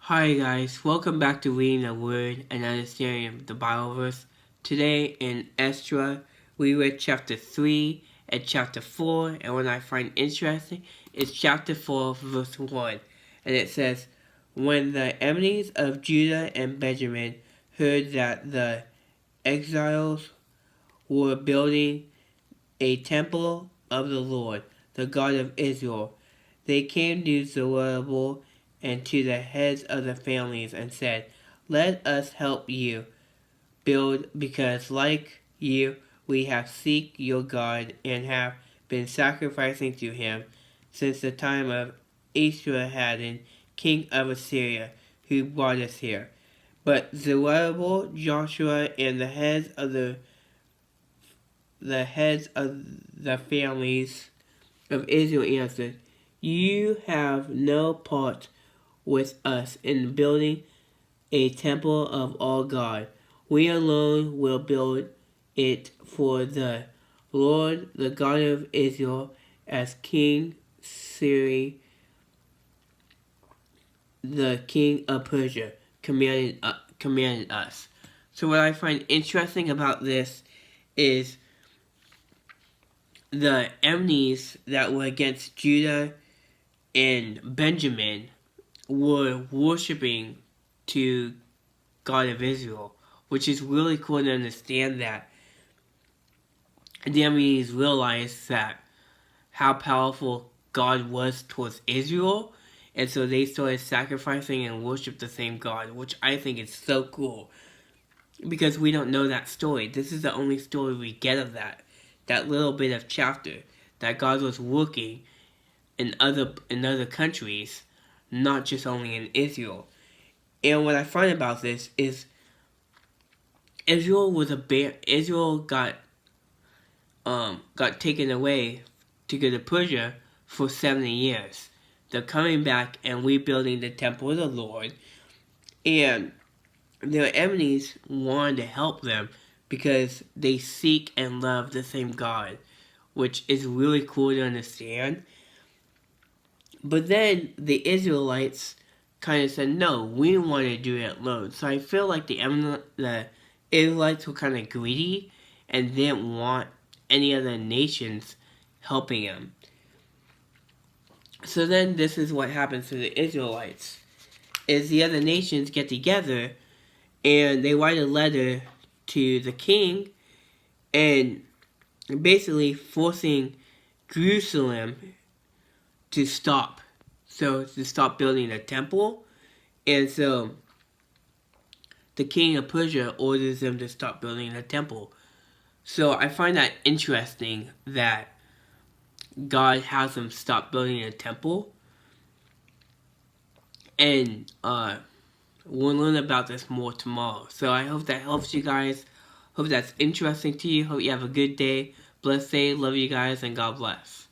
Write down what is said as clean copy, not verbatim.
Hi guys, welcome back to Reading the Word and Understanding the Bible verse. Today in Ezra, we read chapter 3 and chapter 4, and what I find interesting is chapter 4 verse 1. And it says, "When the enemies of Judah and Benjamin heard that the exiles were building a temple of the Lord, the God of Israel, they came to Zerubbabel and to the heads of the families and said, 'Let us help you build, because like you, we have seek your God and have been sacrificing to him since the time of Esarhaddon, king of Assyria, who brought us here.' But Zerubbabel, Joshua, and the heads of the families of Israel answered, 'You have no part with us in building a temple of our God. We alone will build it for the Lord, the God of Israel, as King Cyrus, the king of Persia, commanded us.'" So what I find interesting about this is the enemies that were against Judah and Benjamin were worshiping to God of Israel, which is really cool to understand that the enemies realized that how powerful God was towards Israel, and so they started sacrificing and worship the same God, which I think is so cool, because we don't know that story. This is the only story we get of that little bit of chapter, that God was working in other countries, not just only in Israel. And what I find about this is Israel got taken away to go to Persia for 70 years. They're coming back and rebuilding the temple of the Lord, and their enemies wanted to help them because they seek and love the same God, which is really cool to understand. But then the Israelites kind of said, "No, we want to do it alone." So I feel like the Israelites were kind of greedy and didn't want any other nations helping them. So then this is what happens to the Israelites, is the other nations get together and they write a letter to the king and basically forcing Jerusalem to stop. So to stop building a temple. And so the king of Persia orders them to stop building a temple. So I find that interesting that God has them stop building a temple. And we'll learn about this more tomorrow. So I hope that helps you guys. Hope that's interesting to you. Hope you have a good day. Blessed day. Love you guys and God bless.